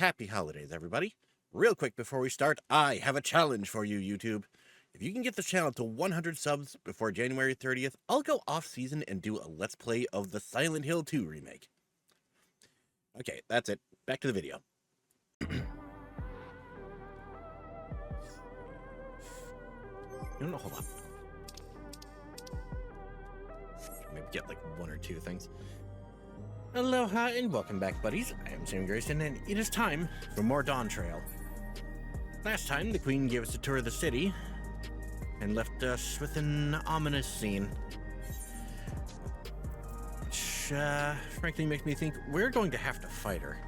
happy holidays, everybody. Real quick before we start, I have a challenge for you, YouTube. If you can get this channel to 100 subs before January 30th, I'll go off-season and do a Let's Play of the Silent Hill 2 remake. Okay, that's it. Back to the video. No, hold on. Maybe get like one or two things. Aloha and welcome back, buddies. I am Sammy Grayson, and it is time for more Dawn Trail. Last time, the Queen gave us a tour of the city and left us with an ominous scene, which frankly makes me think we're going to have to fight her.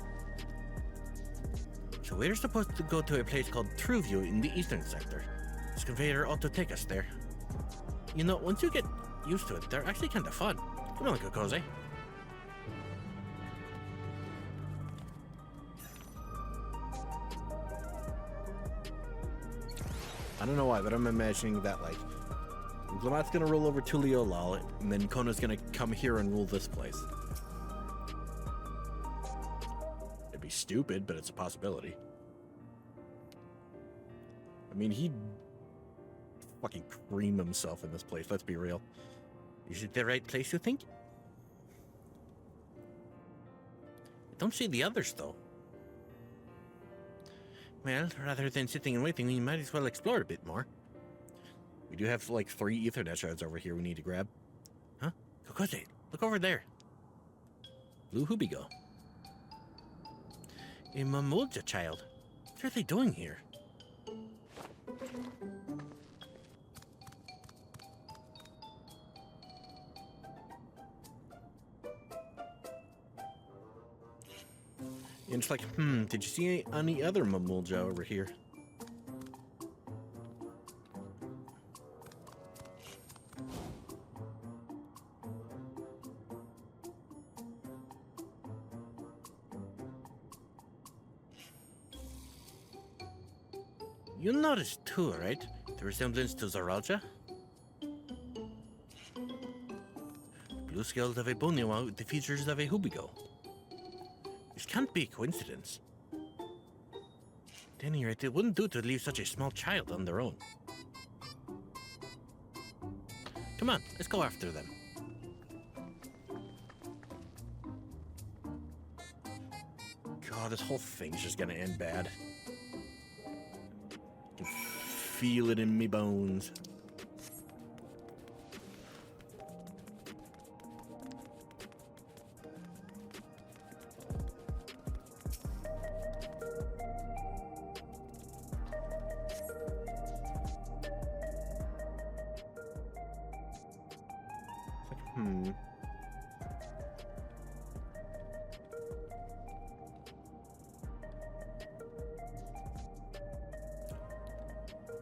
So we're supposed to go to a place called Truview in the eastern sector. This conveyor ought to take us there. You know, once you get used to it, they're actually kind of fun. Come on, Kokoze. I don't know why, but I'm imagining that, like, Glamat's gonna roll over to Leolal, and then Kona's gonna come here and rule this place. It'd be stupid, but it's a possibility. I mean, he'd fucking cream himself in this place, let's be real. Is it the right place, you think? I don't see the others, though. Well, rather than sitting and waiting, we might as well explore a bit more. We do have, like, 3 Ethernet shards over here we need to grab. Huh? Kokoze, look over there. Blue Hubigo. A Mamulja child. What are they doing here? And it's like, did you see any other Mamulja over here? You noticed too, right? The resemblance to Zaralja? Blue scales of a Bonyawa with the features of a Hubigo. This can't be a coincidence. At any rate, it wouldn't do to leave such a small child on their own. Come on, let's go after them. God, this whole thing's just gonna end bad. I can feel it in me bones.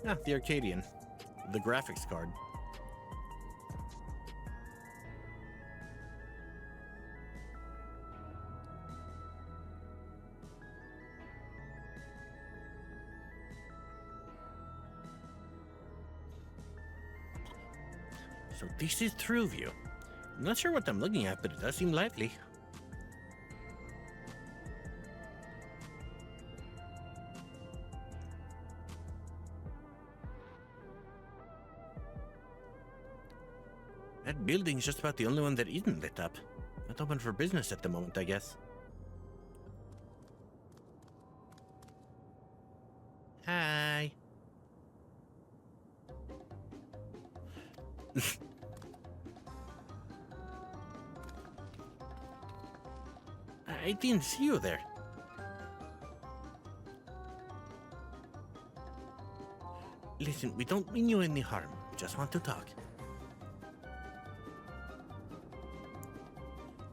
Ah, the Arcadian. The graphics card. So this is Truview. I'm not sure what I'm looking at, but it does seem likely. That building's just about the only one that isn't lit up. Not open for business at the moment, I guess. Hi. I didn't see you there. Listen, we don't mean you any harm. We just want to talk.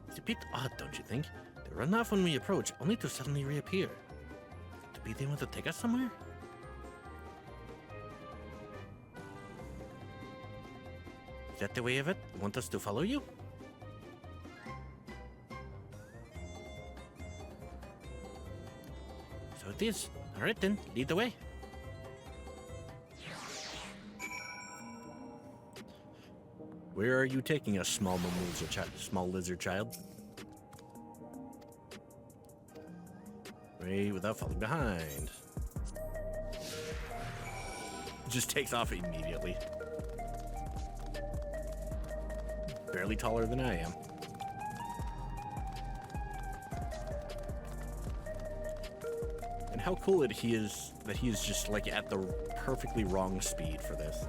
It's a bit odd, don't you think? They run off when we approach, only to suddenly reappear. Could be they want to take us somewhere? Is that the way of it? You want us to follow you? So it is. Alright then, lead the way. Where are you taking us, small lizard child? Way without falling behind. Just takes off immediately. Barely taller than I am. And how cool he is that he is just like at the perfectly wrong speed for this.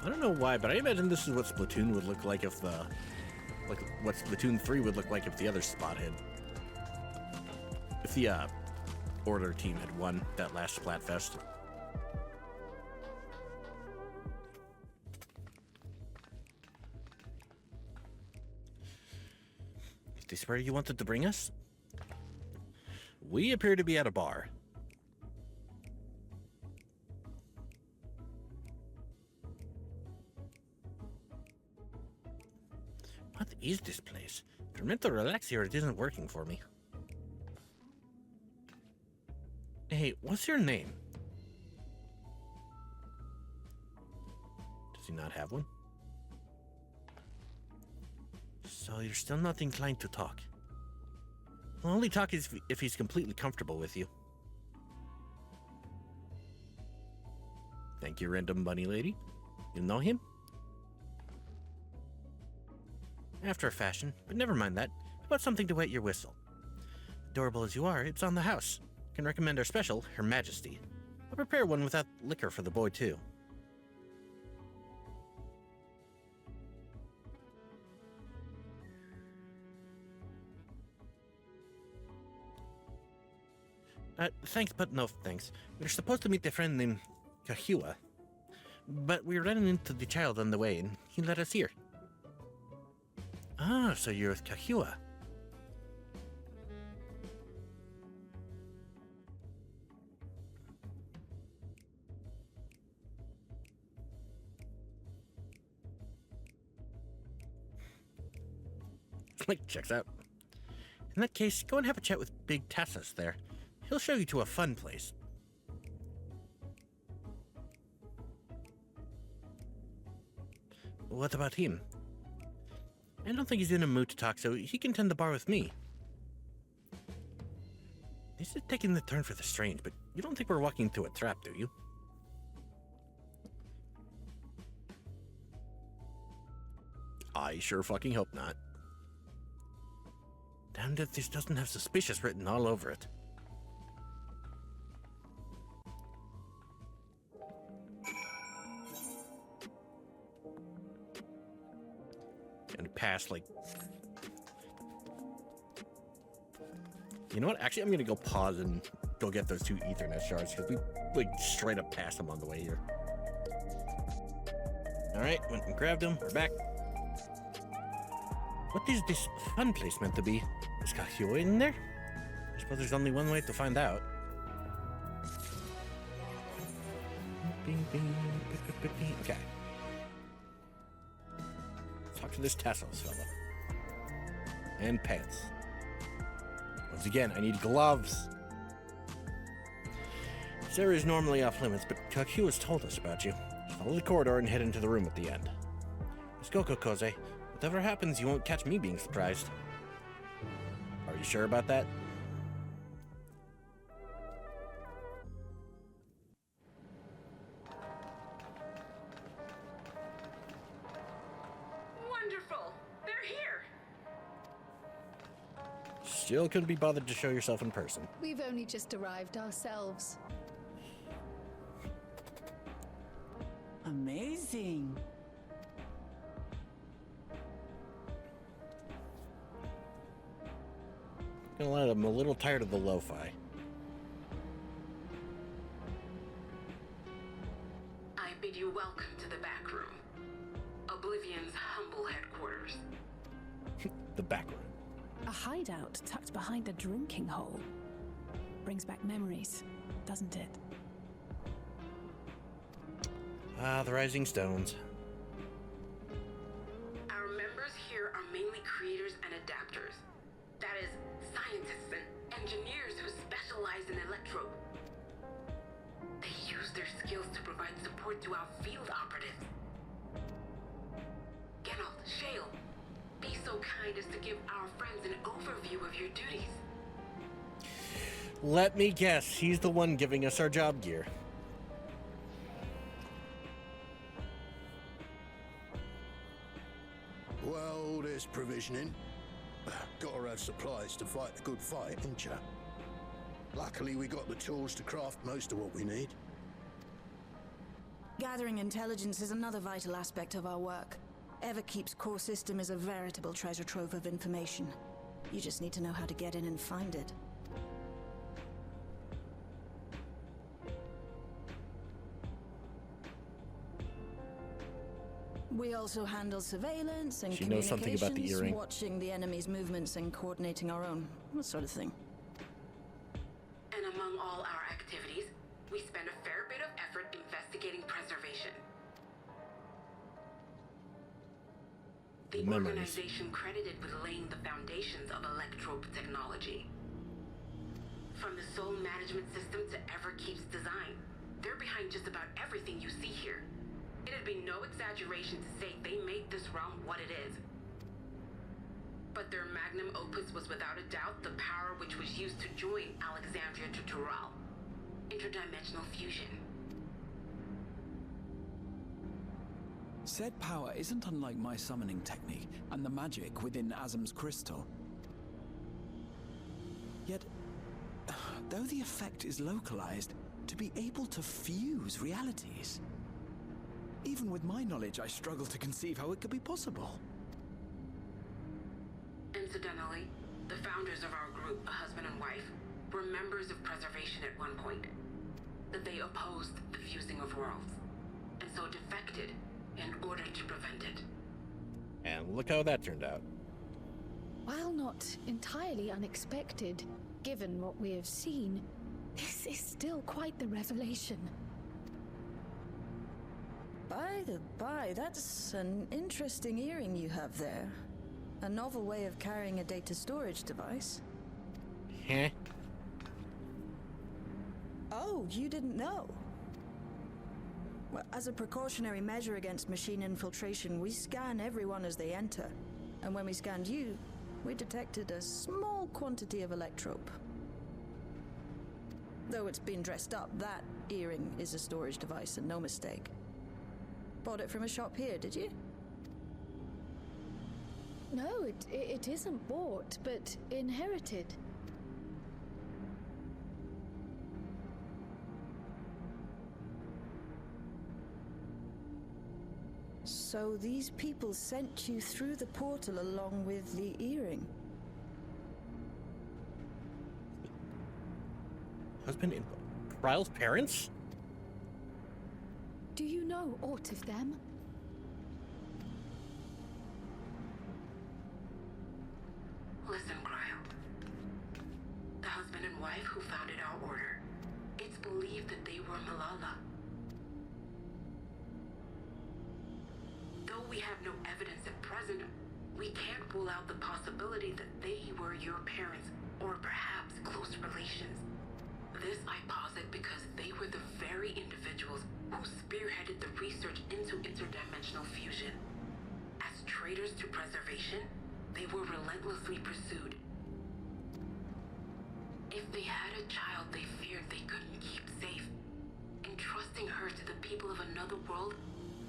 I don't know why, but I imagine this is what Splatoon would look like if the... like, what Splatoon 3 would look like if the other spot had... if the, Order team had won that last Splatfest. Is this where you wanted to bring us? We appear to be at a bar. What is this place? I meant to relax here, it isn't working for me. Hey, what's your name? Does he not have one? So you're still not inclined to talk. We'll only talk if he's completely comfortable with you. Thank you, random bunny lady. You know him? After a fashion, but never mind that. How about something to wet your whistle? Adorable as you are, it's on the house. Can recommend our special, Her Majesty. I'll prepare one without liquor for the boy, too. Thanks, but no thanks. We're supposed to meet a friend named Kahua. But we ran into the child on the way, and he let us here. Ah, so you're with Kahua. Like, checks out. In that case, go and have a chat with Big Tassus there. He'll show you to a fun place. What about him? I don't think he's in a mood to talk, so he can tend the bar with me. This is taking the turn for the strange, but you don't think we're walking through a trap, do you? I sure fucking hope not. Damned if this doesn't have suspicious written all over it. And pass, like... You know what? Actually, I'm gonna go pause and go get those 2 Ethernet shards, because we, like, straight up passed them on the way here. Alright, went and grabbed them. We're back. What is this fun place meant to be? Is Kahua in there? I suppose there's only one way to find out. Okay. Talk to this Tassos fella. And pants. Once again, I need gloves. This area is normally off limits, but Kakua's told us about you. Follow the corridor and head into the room at the end. Let's go, Kokoze. Whatever happens, you won't catch me being surprised. Are you sure about that? Wonderful! They're here! Still couldn't be bothered to show yourself in person. We've only just arrived ourselves. Amazing. Gonna let I'm a little tired of the lo-fi. I bid you welcome to the back room. Oblivion's humble headquarters. The back room. A hideout tucked behind a drinking hole. Brings back memories, doesn't it? Ah, the Rising Stones. Our members here are mainly scientists and engineers who specialize in electro. They use their skills to provide support to our field operatives. Geralt, Shale, be so kind as to give our friends an overview of your duties. Let me guess, he's the one giving us our job gear. Well, there's provisioning. Gotta have supplies to fight a good fight, ain't ya? Luckily, we got the tools to craft most of what we need. Gathering intelligence is another vital aspect of our work. Everkeep's core system is a veritable treasure trove of information. You just need to know how to get in and find it. We also handle surveillance and She knows something about the communications, earring. watching the enemy's movements and coordinating our own, that sort of thing. And among all our activities, we spend a fair bit of effort investigating preservation. The Memories. organization credited with laying the foundations of electrope technology. From the soul management system to Everkeep's design, they're behind just about everything you see here. It'd be no exaggeration to say they made this realm what it is. But their magnum opus was without a doubt the power which was used to join Alexandria to Tural. Interdimensional fusion. Said power isn't unlike my summoning technique and the magic within Azam's crystal. Yet, though the effect is localized, to be able to fuse realities. Even with my knowledge, I struggle to conceive how it could be possible. Incidentally, the founders of our group, a husband and wife, were members of preservation at one point. That they opposed the fusing of worlds, and so defected in order to prevent it. And look how that turned out. While not entirely unexpected, given what we have seen, this is still quite the revelation. By the by, that's an interesting earring you have there. A novel way of carrying a data storage device. Heh. Oh, you didn't know? Well, as a precautionary measure against machine infiltration, we scan everyone as they enter. And when we scanned you, we detected a small quantity of electrope. Though it's been dressed up, that earring is a storage device and no mistake. Bought it from a shop here, did you? No, it isn't bought, but inherited. So these people sent you through the portal along with the earring? Husband and Ryle's parents? Do you know aught of them? Listen, Gryle. The husband and wife who founded our order, it's believed that they were Malala. Though we have no evidence at present, we can't rule out the possibility that they were your parents, or perhaps close relations. This I posit because they were the very individuals who spearheaded the research into interdimensional fusion. As traitors to preservation, they were relentlessly pursued. If they had a child they feared they couldn't keep safe, entrusting her to the people of another world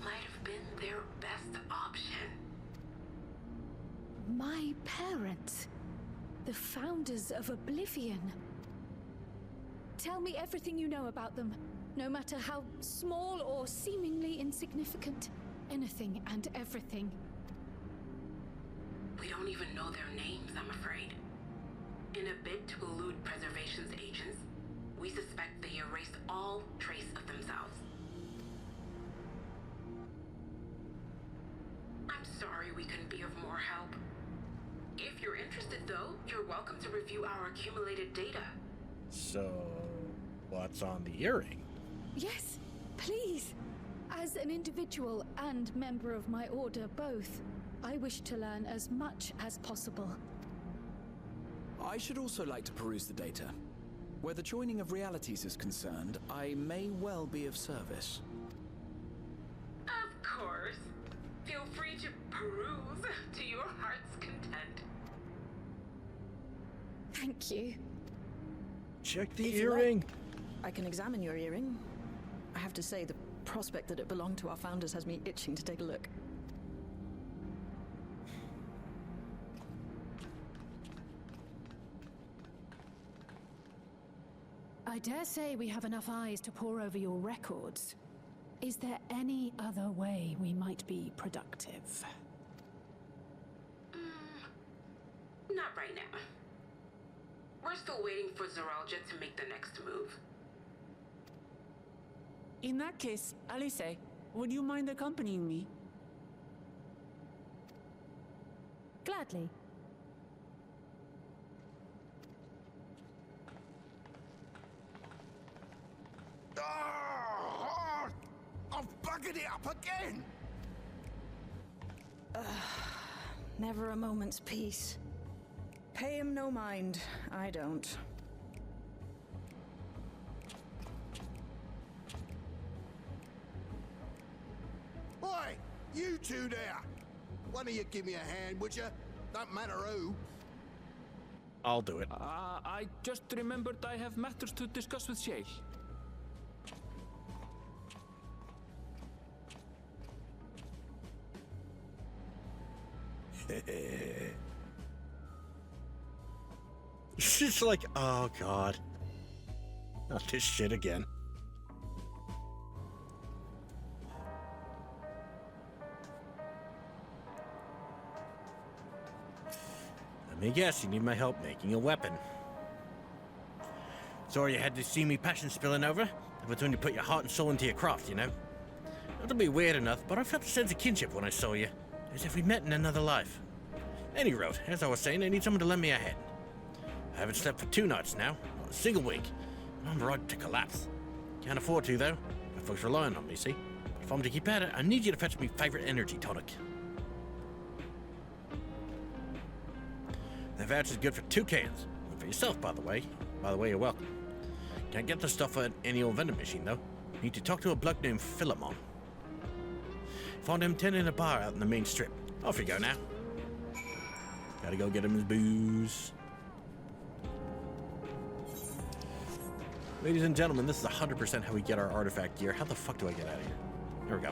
might have been their best option. My parents, the founders of Oblivion. Tell me everything you know about them, no matter how small or seemingly insignificant. Anything and everything. We don't even know their names, I'm afraid. In a bid to elude preservation's agents, we suspect they erased all trace of themselves. I'm sorry we couldn't be of more help. If you're interested, though, you're welcome to review our accumulated data. So, what's on the earring? Yes, please. As an individual and member of my order both, I wish to learn as much as possible. I should also like to peruse the data. Where the joining of realities is concerned, I may well be of service. Of course. Feel free to peruse to your heart's content. Thank you. Check the If you like, earring. I can examine your earring. I have to say, the prospect that it belonged to our founders has me itching to take a look. I dare say we have enough eyes to pore over your records. Is there any other way we might be productive? Not right now. We're still waiting for Zoralja to make the next move. In that case, Alice, would you mind accompanying me? Gladly. Oh, I've buggered it up again! Never a moment's peace. Pay him no mind. I don't. Oi! You two there! One of you give me a hand, would you? Don't matter who. I'll do it. I just remembered I have matters to discuss with Sheikh. She's like, oh god. Not this shit again. Let me guess, you need my help making a weapon. Sorry you had to see me passion spilling over. That's when you put your heart and soul into your craft, you know? That'll be weird enough, but I felt a sense of kinship when I saw you. As if we met in another life. Any road, as I was saying, I need someone to lend me a hand. I haven't slept for 2 nights now, not a single week. I'm right to collapse. Can't afford to, though. My folks relying on me, see? But if I'm to keep at it, I need you to fetch me favorite energy tonic. The voucher's good for 2 cans. And for yourself, by the way. By the way, you're welcome. Can't get the stuff at any old vending machine, though. Need to talk to a bloke named Philemon. Found him tending a bar out in the main strip. Off you go now. Gotta go get him his booze. Ladies and gentlemen, this is 100% how we get our artifact gear. How the fuck do I get out of here? There we go.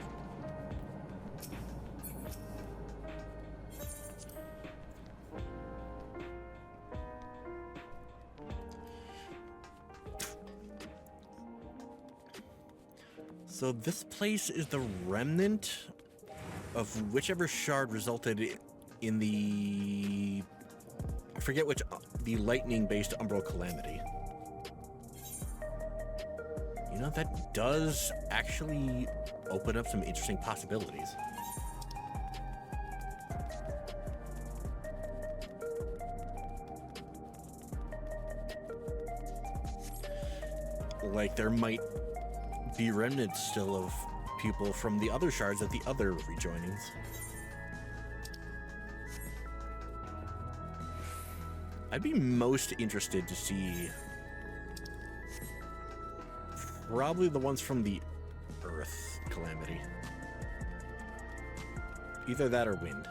So this place is the remnant of whichever shard resulted in the... I forget which... the lightning-based Umbral Calamity. You know, that does actually open up some interesting possibilities. Like, there might be remnants still of people from the other shards of the other rejoinings. I'd be most interested to see probably the ones from the Earth Calamity. Either that or Wind.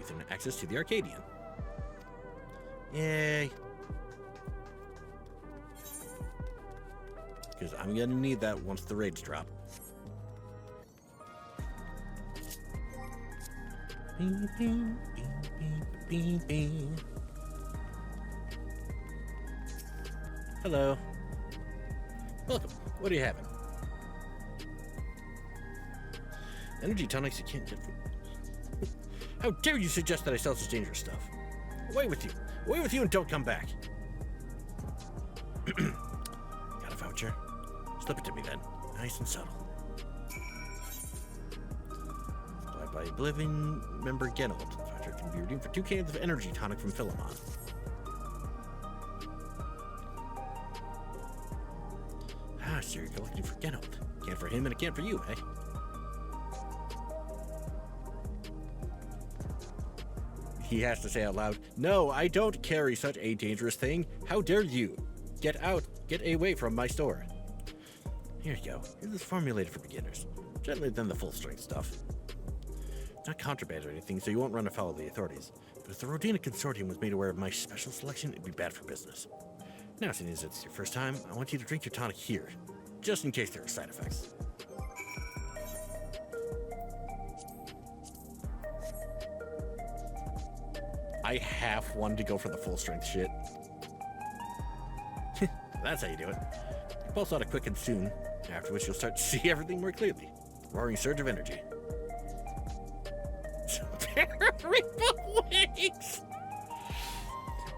Ethernet access to the Arcadian. Yay! Because I'm gonna need that once the raids drop. Bing, bing, bing, bing, bing. Hello. Welcome. What are you having? Energy tonics you can't get. How dare you suggest that I sell such dangerous stuff? Away with you. Away with you and don't come back. Got a voucher? Slip it to me then. Nice and subtle. Supplied by Oblivion member Genold. Voucher can be redeemed for 2 cans of energy tonic from Philemon. Ah, so you're collecting for Genold. Can't it for him and it can't for you, eh? He has to say out loud, "No, I don't carry such a dangerous thing. How dare you? Get out. Get away from my store." Here you go. This is formulated for beginners. Gentler than the full-strength stuff. It's not contraband or anything, so you won't run afoul of the authorities. But if the Rodina Consortium was made aware of my special selection, it'd be bad for business. Now, seeing as it's your first time, I want you to drink your tonic here, just in case there are side effects. I half wanted to go for the full-strength shit. That's how you do it. You pulse out a quick and soon, after which you'll start to see everything more clearly. Roaring surge of energy. Rainbow wings!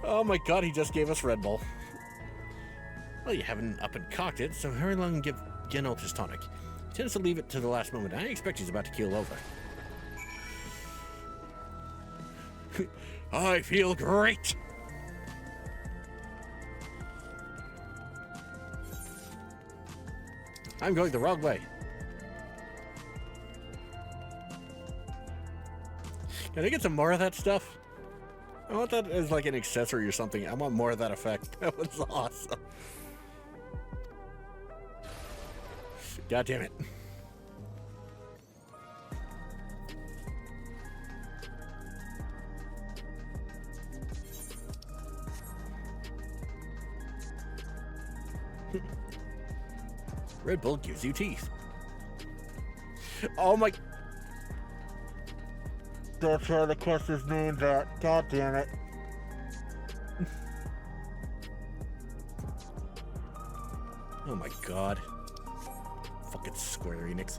Oh my god, he just gave us Red Bull. Well, you haven't up and cocked it, so hurry along and give Genold his tonic. He tends to leave it to the last moment. I expect he's about to keel over. I feel great! I'm going the wrong way. Can I get some more of that stuff? I want that as like an accessory or something. I want more of that effect. That was awesome. God damn it. Red Bull gives you teeth. Oh my... That's why the quest is named that. God damn it. Oh my god. Fucking Square Enix.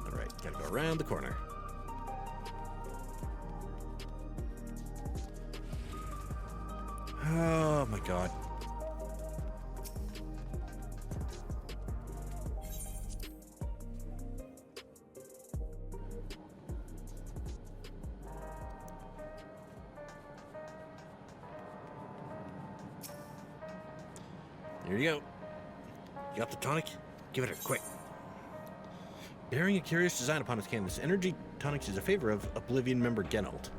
Alright, gotta go around the corner. Oh my god. There you go. You got the tonic? Give it a quick. Bearing a curious design upon its canvas, Energy Tonics is a favor of Oblivion member Genold.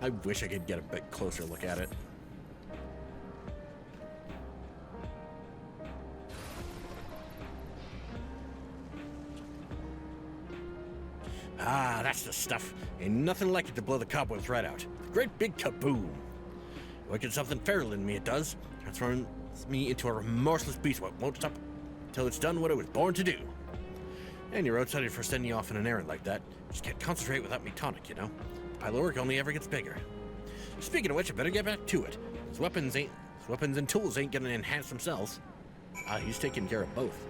I wish I could get a bit closer look at it. Ah, that's the stuff. Ain't nothing like it to blow the cobwebs right out. Great big kaboom. Wicked something feral in me, it does. Transforms me into a remorseless beast what won't stop till it's done what it was born to do. And you're outside for sending you off on an errand like that. Just can't concentrate without me tonic, you know? The pile of work only ever gets bigger. Speaking of which, I better get back to it. His weapons and tools ain't gonna enhance themselves. Ah, he's taking care of both.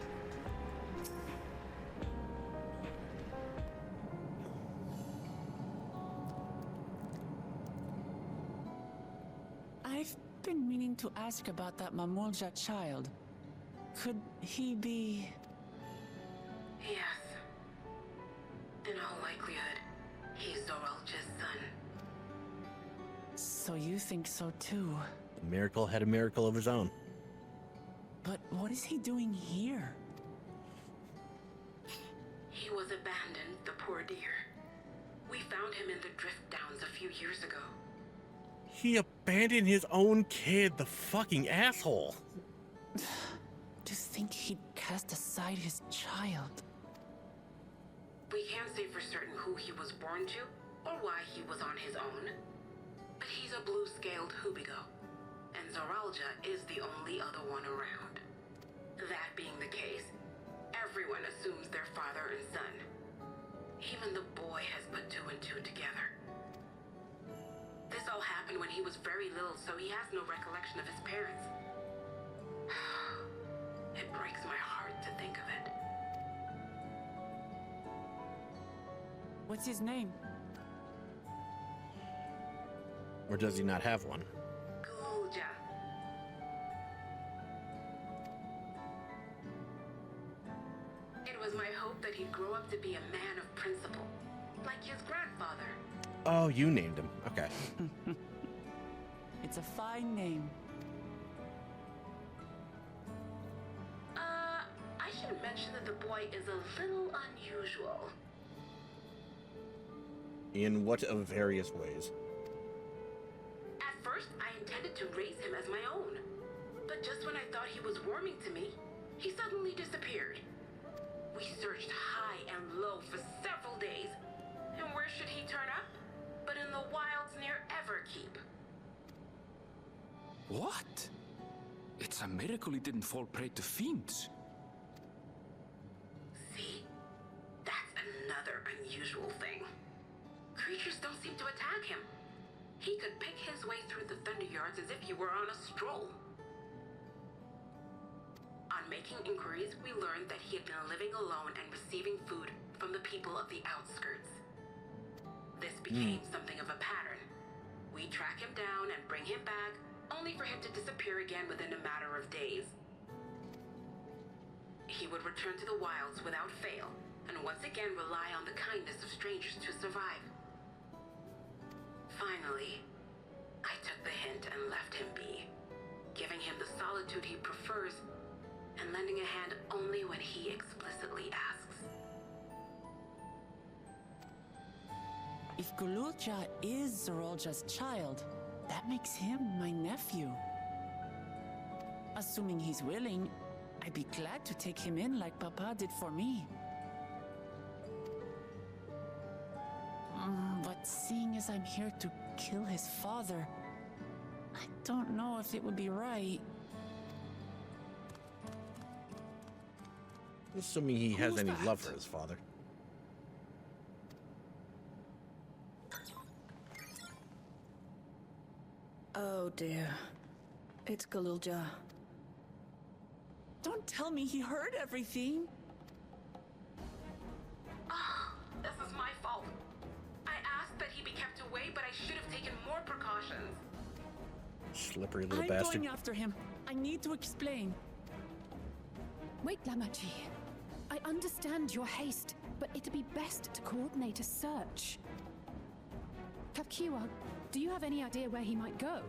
I've been meaning to ask about that Mamulja child. Could he be... Yes. In all likelihood, he's Zoralja's son. So you think so too? The miracle had a miracle of his own. But what is he doing here? He was abandoned, the poor dear. We found him in the Drift Downs a few years ago. He abandoned his own kid, the fucking asshole. To think he'd cast aside his child. We can't say for certain who he was born to, or why he was on his own. But he's a blue-scaled Hubigo, and Zoralja is the only other one around. That being the case, everyone assumes they're father and son. Even the boy has put two and two together. This all happened when he was very little, so he has no recollection of his parents. It breaks my heart to think of it. What's his name? Or does he not have one? Gulja. It was my hope that he'd grow up to be a man of principle, like his grandfather. Oh, you named him. Okay. It's a fine name. I should mention that the boy is a little unusual. In what of various ways? At first, I intended to raise him as my own. But just when I thought he was warming to me, he suddenly disappeared. We searched high and low for several days. And where should he turn up? But in the wilds near Everkeep. What? It's a miracle he didn't fall prey to fiends. See? That's another unusual thing. Creatures don't seem to attack him. He could pick his way through the Thunder Yards as if he were on a stroll. On making inquiries, we learned that he had been living alone and receiving food from the people of the outskirts. This became something of a pattern. We track him down and bring him back, only for him to disappear again within a matter of days. He would return to the wilds without fail, and once again rely on the kindness of strangers to survive. Finally, I took the hint and left him be, giving him the solitude he prefers, and lending a hand only when he explicitly asks. If Gululja is Zorolja's child, that makes him my nephew. Assuming he's willing, I'd be glad to take him in like Papa did for me. But seeing as I'm here to kill his father, I don't know if it would be right. Assuming he has Who's any that? love for his father. Oh dear. It's Galulja. Don't tell me he heard everything. This is my fault. I asked that he be kept away, but I should have taken more precautions. Slippery little I'm bastard. going after him. I need to explain. Wait, Lamachi. I understand your haste, but it'd be best to coordinate a search. Kapkiwa, do you have any idea where he might go?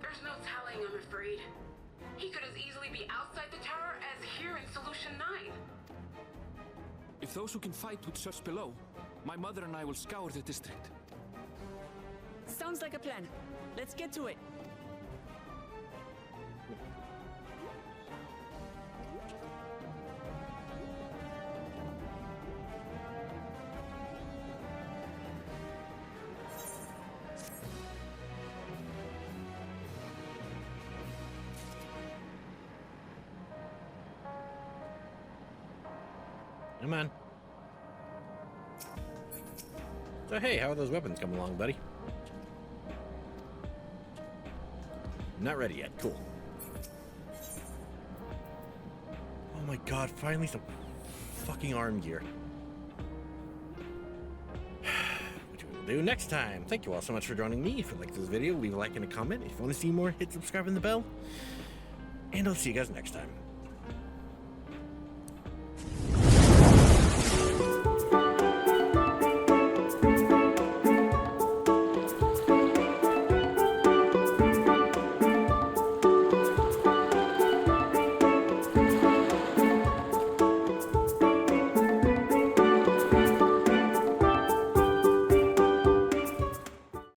There's no telling, I'm afraid. He could as easily be outside the tower as here in Solution 9. If those who can fight would search below, my mother and I will scour the district. Sounds like a plan. Let's get to it. Come on. So hey, how are those weapons coming along, buddy? Not ready yet. Cool. Oh my god, finally some fucking arm gear. Which we will do next time. Thank you all so much for joining me. If you liked this video, leave a like and a comment. If you want to see more, hit subscribe and the bell. And I'll see you guys next time.